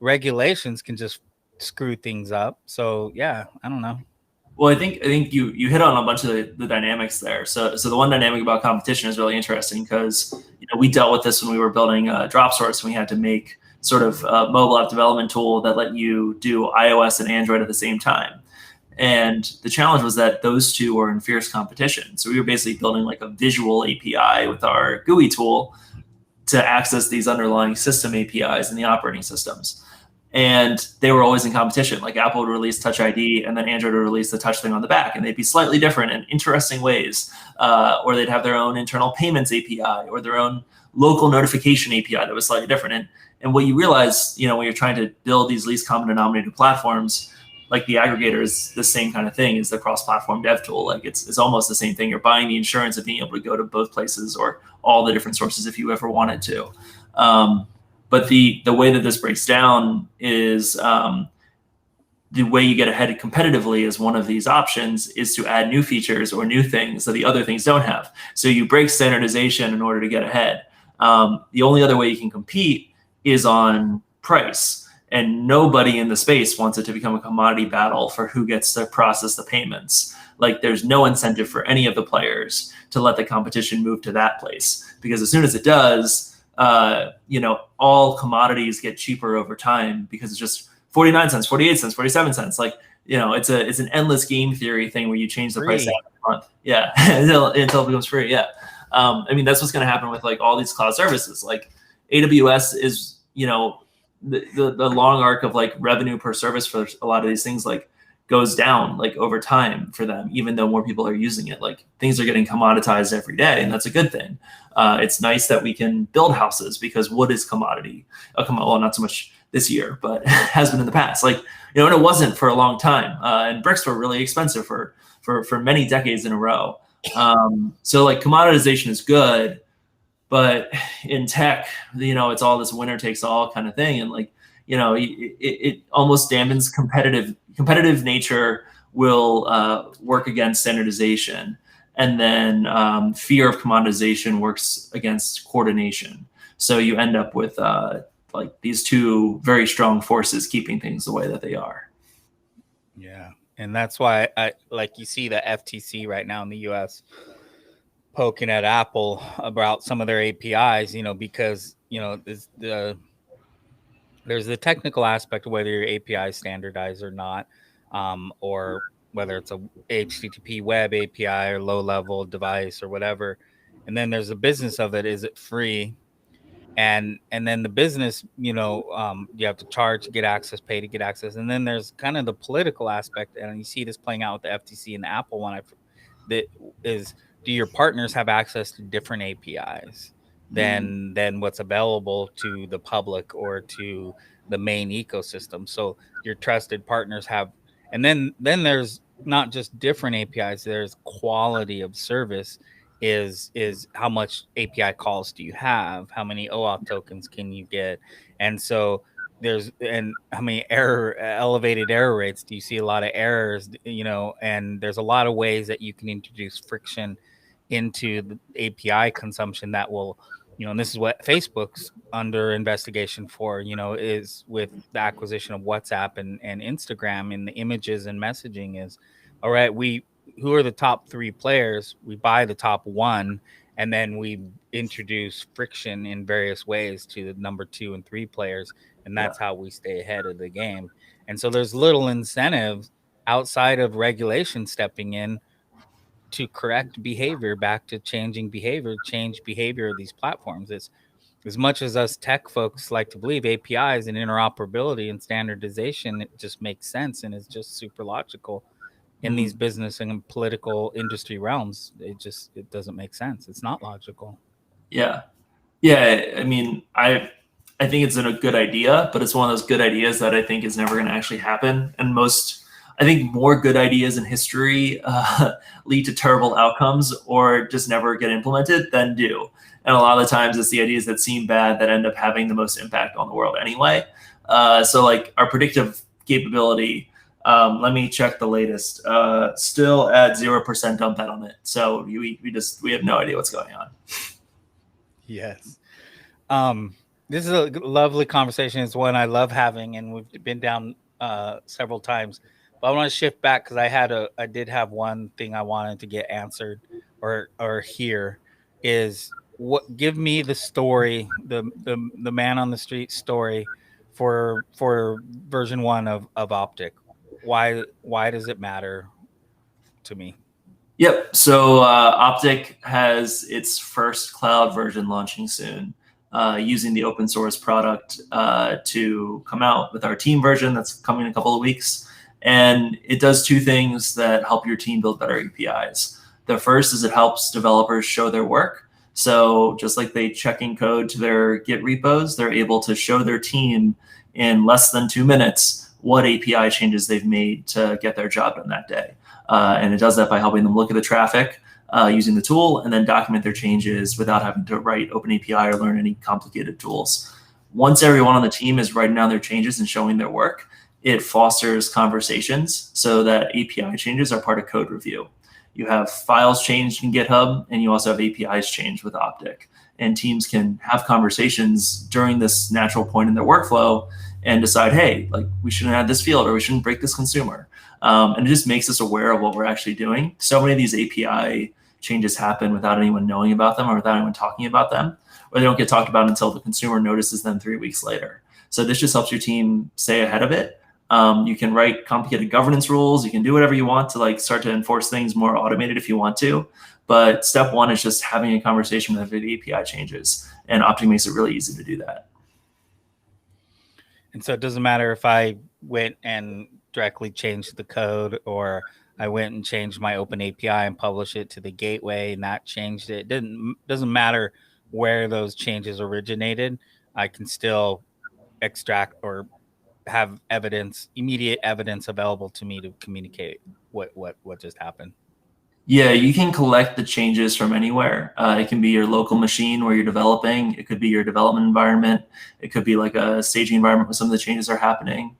Regulations can just screw things up. So I don't know. Well, I think you hit on a bunch of the dynamics there. So the one dynamic about competition is really interesting because we dealt with this when we were building DropSource. We had to make sort of a mobile app development tool that let you do iOS and Android at the same time. And the challenge was that those two were in fierce competition. So we were basically building like a visual API with our GUI tool to access these underlying system APIs in the operating systems. And they were always in competition. Like Apple would release Touch ID, and then Android would release the touch thing on the back, and they'd be slightly different in interesting ways. Or they'd have their own internal payments API or their own local notification API that was slightly different. And what you realize, when you're trying to build these least common denominator platforms, like the aggregator is the same kind of thing as the cross-platform dev tool. Like it's almost the same thing. You're buying the insurance of being able to go to both places or all the different sources if you ever wanted to. But the way that this breaks down is the way you get ahead competitively as one of these options is to add new features or new things that the other things don't have. So you break standardization in order to get ahead. The only other way you can compete is on price. And nobody in the space wants it to become a commodity battle for who gets to process the payments. Like there's no incentive for any of the players to let the competition move to that place, because as soon as it does, all commodities get cheaper over time because it's just 49 cents, 48 cents, 47 cents. Like, it's an endless game theory thing where you change the price every month. Yeah. until it becomes free. Yeah. That's what's going to happen with like all these cloud services. Like AWS is, the long arc of like revenue per service for a lot of these things like goes down like over time for them, even though more people are using it. Like things are getting commoditized every day, and that's a good thing. It's nice that we can build houses because wood is commodity. Well, not so much this year, but has been in the past. Like, and it wasn't for a long time. And bricks were really expensive for many decades in a row. So like commoditization is good, but in tech, it's all this winner takes all kind of thing. And like, it almost dampens competitive nature will work against standardization. And then fear of commoditization works against coordination. So you end up with like these two very strong forces keeping things the way that they are. Yeah. And that's why you see the FTC right now in the US poking at Apple about some of their APIs, because, there's the technical aspect of whether your API is standardized or not, or whether it's a HTTP web API or low level device or whatever. And then there's the business of it. Is it free? And then the business, you have to charge to get access, pay to get access. And then there's kind of the political aspect. And you see this playing out with the FTC and the Apple one. That is, do your partners have access to different APIs than what's available to the public or to the main ecosystem? So your trusted partners have, and then there's not just different APIs, there's quality of service. Is how much API calls do you have? How many OAuth tokens can you get? And so and how many elevated error rates do you see? A lot of errors, and there's a lot of ways that you can introduce friction into the API consumption that will, and this is what Facebook's under investigation for, is with the acquisition of WhatsApp and Instagram, and the images and messaging is, all right, who are the top 3 players? We buy the top 1, and then we introduce friction in various ways to the number 2 and 3 players. And that's how we stay ahead of the game. And so there's little incentives outside of regulation stepping in to correct behavior back to change behavior of these platforms. It's, as much as us tech folks like to believe APIs and interoperability and standardization, it just makes sense and is just super logical. In these business and political industry realms, it doesn't make sense. It's not logical. Yeah. I think it's a good idea, but it's one of those good ideas that I think is never going to actually happen. And I think more good ideas in history lead to terrible outcomes or just never get implemented than do. And a lot of the times it's the ideas that seem bad that end up having the most impact on the world anyway. So like our predictive capability, let me check the latest. Still at 0% dump head on it. So we have no idea what's going on. Yes. This is a lovely conversation. It's one I love having, and we've been down several times. But I want to shift back because I did have one thing I wanted to get answered or hear is give me the story, the man on the street story for version 1 of Optic. Why does it matter to me? Yep. So Optic has its first cloud version launching soon, using the open source product to come out with our team version that's coming in a couple of weeks. And it does 2 things that help your team build better APIs. The first is it helps developers show their work. So just like they checking code to their Git repos, they're able to show their team in less than 2 minutes what API changes they've made to get their job done that day. And it does that by helping them look at the traffic using the tool and then document their changes without having to write OpenAPI or learn any complicated tools. Once everyone on the team is writing down their changes and showing their work, it fosters conversations so that API changes are part of code review. You have files changed in GitHub, and you also have APIs changed with Optic. And teams can have conversations during this natural point in their workflow and decide, hey, like we shouldn't add this field or we shouldn't break this consumer. And it just makes us aware of what we're actually doing. So many of these API changes happen without anyone knowing about them or without anyone talking about them, or they don't get talked about until the consumer notices them 3 weeks later. So this just helps your team stay ahead of it. You can write complicated governance rules. You can do whatever you want to like start to enforce things more automated if you want to. But step one is just having a conversation whenever the API changes, and Optic makes it really easy to do that. And so it doesn't matter if I went and directly changed the code, or I went and changed my open API and published it to the gateway and that changed it. It doesn't matter where those changes originated. I can still extract or have immediate evidence available to me to communicate what just happened. Yeah, you can collect the changes from anywhere. It can be your local machine where you're developing. It could be your development environment. It could be like a staging environment where some of the changes are happening.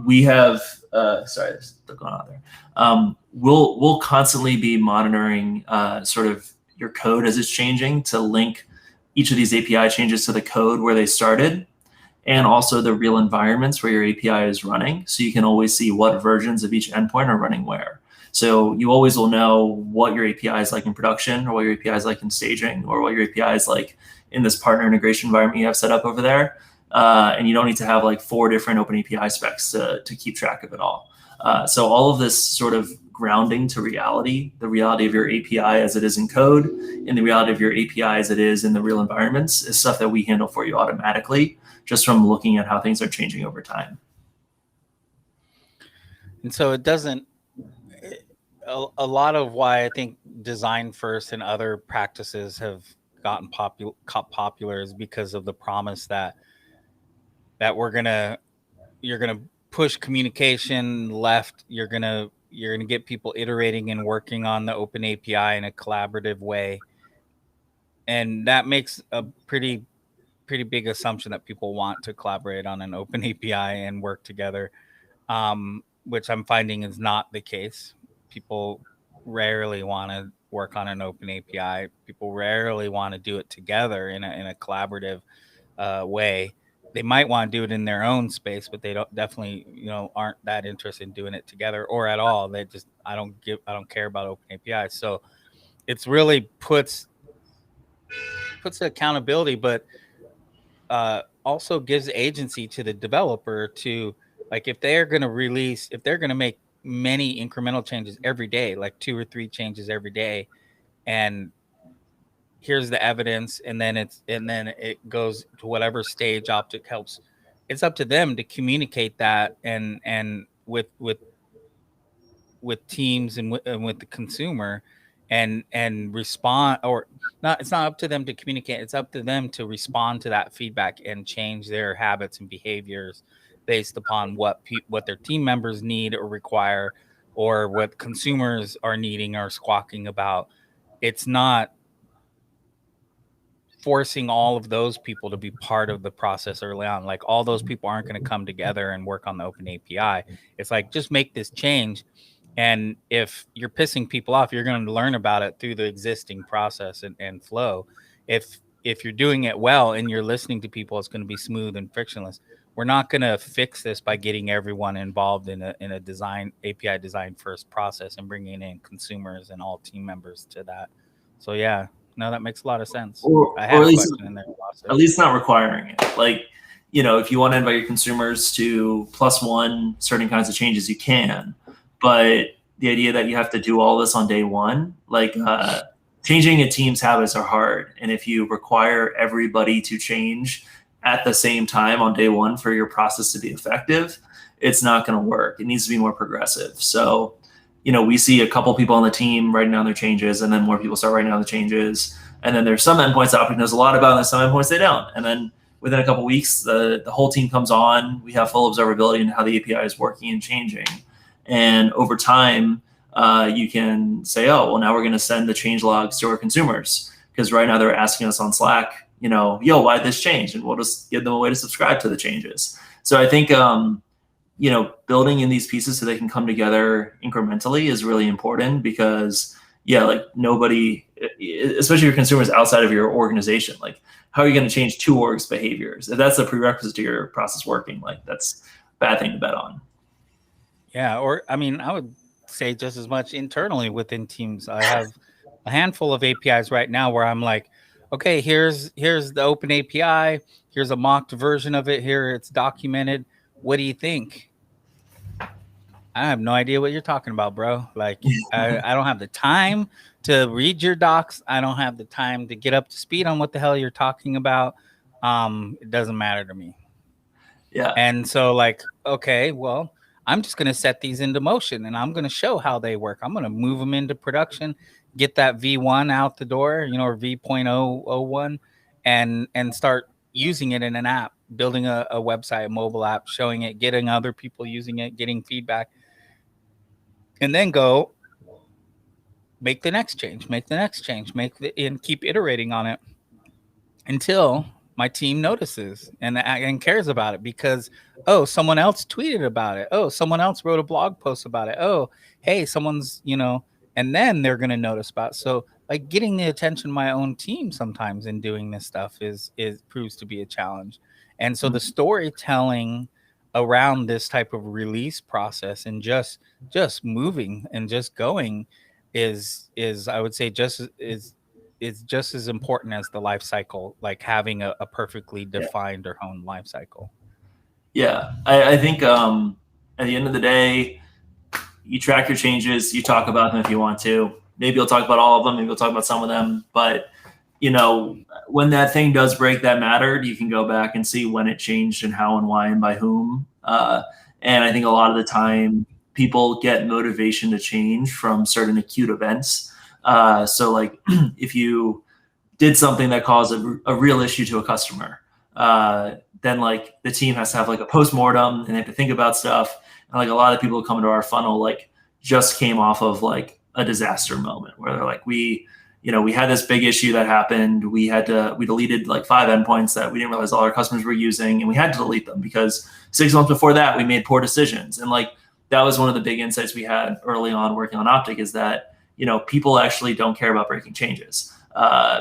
We have, sorry, there's stuff going on there. We'll constantly be monitoring sort of your code as it's changing to link each of these API changes to the code where they started, and also the real environments where your API is running. So you can always see what versions of each endpoint are running where. So you always will know what your API is like in production, or what your API is like in staging, or what your API is like in this partner integration environment you have set up over there. And you don't need to have like 4 different open API specs to keep track of it all. So all of this sort of grounding to reality, the reality of your API as it is in code, and the reality of your API as it is in the real environments, is stuff that we handle for you automatically, just from looking at how things are changing over time. And so it doesn't, a lot of why I think design first and other practices have gotten popular is because of the promise that you're gonna push communication left. You're gonna get people iterating and working on the open API in a collaborative way, and that makes a pretty big assumption that people want to collaborate on an open API and work together, which I'm finding is not the case. People rarely want to work on an open API. People rarely want to do it together in a collaborative way. They might want to do it in their own space, but they definitely aren't that interested in doing it together or at all. They just I don't care about open APIs. So it's really puts the accountability, but also gives agency to the developer to, like, if they're going to make many incremental changes every day, like 2 or 3 changes every day, and here's the evidence, and then it goes to whatever stage Optic helps. It's up to them to communicate that and with teams and with the consumer and respond, or not. It's not up to them to communicate. It's up to them to respond to that feedback and change their habits and behaviors based upon what their team members need or require, or what consumers are needing or squawking about. It's not forcing all of those people to be part of the process early on. Like, all those people aren't going to come together and work on the open API. It's like, just make this change. And if you're pissing people off, you're going to learn about it through the existing process and flow. If you're doing it well and you're listening to people, it's going to be smooth and frictionless. We're not going to fix this by getting everyone involved in a design API design first process and bringing in consumers and all team members to that. So yeah, no, that makes a lot of sense. I have a question in there. At least not requiring it. Like, if you want to invite your consumers to +1 certain kinds of changes, you can. But the idea that you have to do all this on day one, like changing a team's habits are hard. And if you require everybody to change at the same time on day one for your process to be effective, it's not going to work. It needs to be more progressive. So, we see a couple people on the team writing down their changes, and then more people start writing down the changes. And then there's some endpoints that Optic knows a lot about, and there's some endpoints they don't. And then within a couple of weeks, the whole team comes on. We have full observability into how the API is working and changing. And over time, you can say, oh, well, now we're going to send the change logs to our consumers, because right now they're asking us on Slack, yo, why'd this change? And we'll just give them a way to subscribe to the changes. So I think, building in these pieces so they can come together incrementally is really important because, like nobody, especially your consumers outside of your organization, like how are you going to change two orgs' behaviors? If that's a prerequisite to your process working, like that's a bad thing to bet on. Yeah, or I mean, I would say just as much internally within teams. I have a handful of APIs right now where I'm like, okay, here's the open API, here's a mocked version of it, here it's documented. What do you think? I have no idea what you're talking about, bro. Like, I don't have the time to read your docs. I don't have the time to get up to speed on what the hell you're talking about. It doesn't matter to me. Yeah. And so, like, okay, well, I'm just going to set these into motion and I'm going to show how they work. I'm going to move them into production, get that V1 out the door, or V.001, and start using it in an app, building a website, a mobile app, showing it, getting other people using it, getting feedback, and then go make the next change, and keep iterating on it until my team notices and cares about it because, oh, someone else tweeted about it. Oh, someone else wrote a blog post about it. Oh, hey, someone's, and then they're going to notice about it. So like getting the attention of my own team sometimes in doing this stuff is proves to be a challenge. And so the storytelling around this type of release process and just moving and just going is I would say is just as important as the life cycle, like having a perfectly defined or honed life cycle. Yeah, I think at the end of the day, you track your changes, you talk about them if you want to. Maybe you'll talk about all of them, maybe you'll talk about some of them, but when that thing does break that mattered, you can go back and see when it changed and how and why and by whom. And I think a lot of the time people get motivation to change from certain acute events. So like if you did something that caused a real issue to a customer, then like the team has to have like a postmortem and they have to think about stuff. And like a lot of people who come into our funnel like just came off of like a disaster moment where they're like, we had this big issue that happened. We deleted like 5 endpoints that we didn't realize all our customers were using, and we had to delete them because 6 months before that we made poor decisions. And like that was one of the big insights we had early on working on Optic is that people actually don't care about breaking changes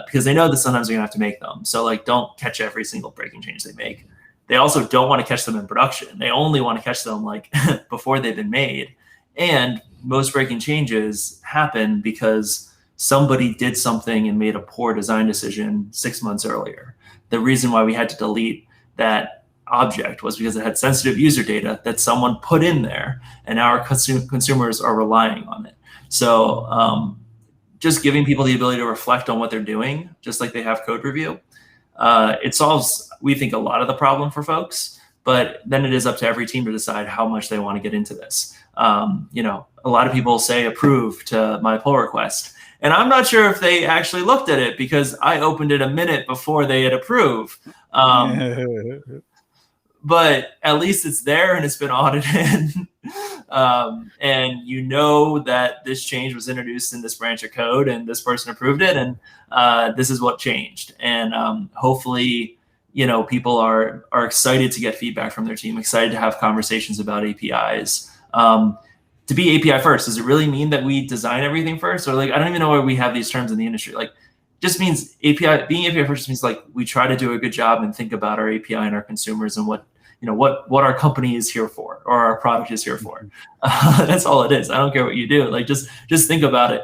because they know that sometimes you're gonna have to make them. So like don't catch every single breaking change they make. They also don't want to catch them in production. They only want to catch them like before they've been made. And most breaking changes happen because somebody did something and made a poor design decision 6 months earlier. The reason why we had to delete that object was because it had sensitive user data that someone put in there, and our consumers are relying on it. So just giving people the ability to reflect on what they're doing, just like they have code review, it solves, we think, a lot of the problem for folks. But then it is up to every team to decide how much they want to get into this. A lot of people say approve to my pull request. And I'm not sure if they actually looked at it because I opened it a minute before they had approved. But at least it's there and it's been audited. And that this change was introduced in this branch of code and this person approved it. And this is what changed. And hopefully, people are excited to get feedback from their team, excited to have conversations about APIs. To be API first, does it really mean that we design everything first? Or like, I don't even know why we have these terms in the industry. Like, just means being API first means like we try to do a good job and think about our API and our consumers and what our company is here for or our product is here for. That's all it is. I don't care what you do. Like just think about it.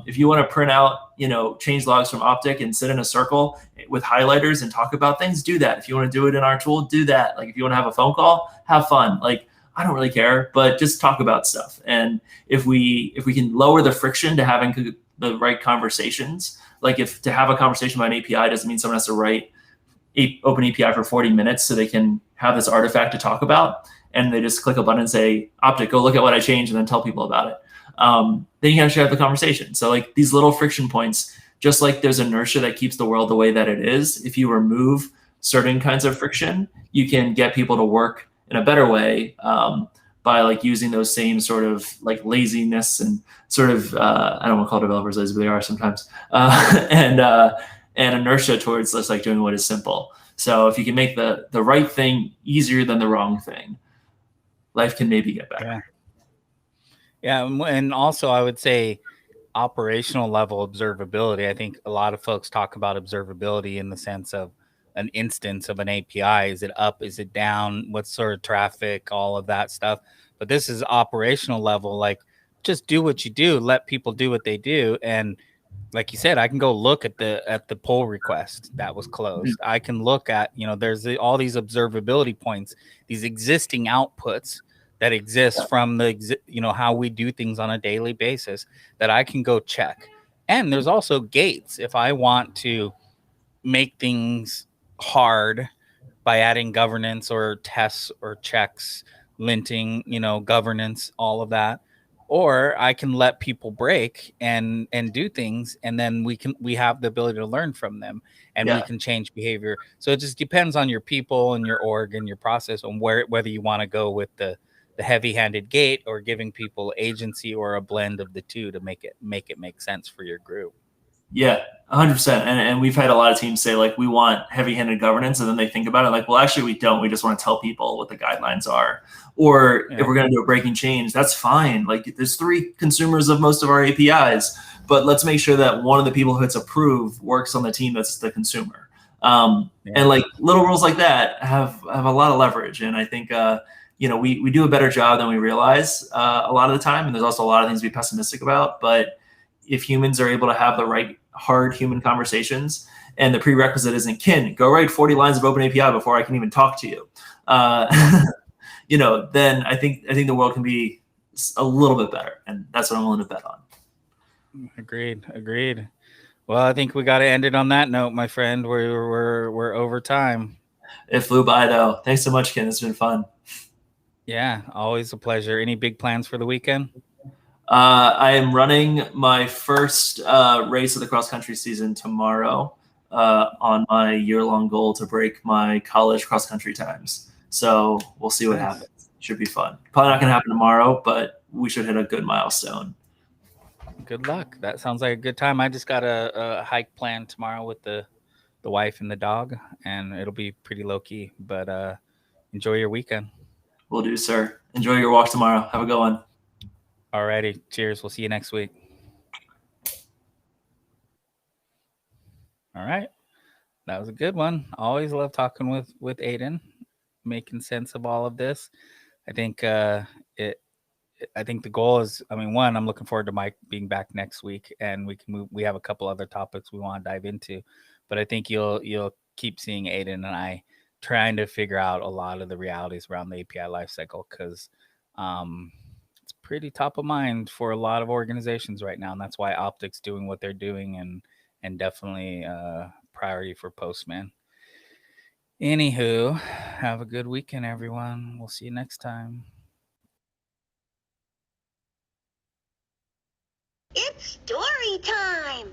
If you want to print out, change logs from Optic and sit in a circle with highlighters and talk about things, do that. If you want to do it in our tool, do that. Like if you want to have a phone call, have fun. Like, I don't really care, but just talk about stuff. And if we can lower the friction to having the right conversations, like if to have a conversation about an API doesn't mean someone has to write open API for 40 minutes so they can have this artifact to talk about, and they just click a button and say, Optic, go look at what I changed and then tell people about it. Then you can actually have the conversation. So like these little friction points, just like there's inertia that keeps the world the way that it is, if you remove certain kinds of friction, you can get people to work in a better way by like using those same sort of like laziness and sort of, I don't want to call developers lazy, but they are sometimes, and inertia towards just like doing what is simple. So if you can make the right thing easier than the wrong thing, life can maybe get better. Yeah. Yeah, and also I would say operational level observability. I think a lot of folks talk about observability in the sense of an instance of an API. Is it up? Is it down? What sort of traffic? All of that stuff. But this is operational level. Like, just do what you do. Let people do what they do. And like you said, I can go look at the pull request that was closed. I can look at, there's all these observability points, these existing outputs that exist from how we do things on a daily basis that I can go check. And there's also gates if I want to make things hard by adding governance or tests or checks, linting, governance, all of that. Or I can let people break and do things, and then we have the ability to learn from them, and we can change behavior. So it just depends on your people and your org and your process on whether you want to go with the heavy-handed gate or giving people agency, or a blend of the two to make it make sense for your group. Yeah, 100%. And we've had a lot of teams say, like, we want heavy-handed governance, and then they think about it like, well, actually we don't. We just want to tell people what the guidelines are. Or if we're going to do a breaking change, that's fine. Like, there's 3 consumers of most of our APIs, but let's make sure that one of the people who hits approve works on the team that's the consumer. And like little rules like that have a lot of leverage. And I think we do a better job than we realize a lot of the time. And there's also a lot of things to be pessimistic about, but if humans are able to have the right hard human conversations, and the prerequisite isn't, Ken, go write 40 lines of open API before I can even talk to you, then I think the world can be a little bit better, and that's what I'm willing to bet on. Agreed. Well, I think we got to end it on that note, my friend. We're over time. It flew by, though. Thanks so much, Ken. It's been fun. Yeah, always a pleasure. Any big plans for the weekend? I am running my first race of the cross-country season tomorrow on my year-long goal to break my college cross-country times. So we'll see what happens. Should be fun. Probably not going to happen tomorrow, but we should hit a good milestone. Good luck. That sounds like a good time. I just got a hike planned tomorrow with the wife and the dog, and it'll be pretty low-key. But enjoy your weekend. Will do, sir. Enjoy your walk tomorrow. Have a good one. Alrighty. Cheers. We'll see you next week. All right. That was a good one. Always love talking with Aiden, making sense of all of this. I think I think the goal is, one, I'm looking forward to Mike being back next week, and we have a couple other topics we want to dive into. But I think you'll keep seeing Aiden and I trying to figure out a lot of the realities around the API lifecycle, because it's pretty top of mind for a lot of organizations right now, and that's why Optic's doing what they're doing, and definitely priority for Postman. Anywho, have a good weekend, everyone. We'll see you next time. It's story time.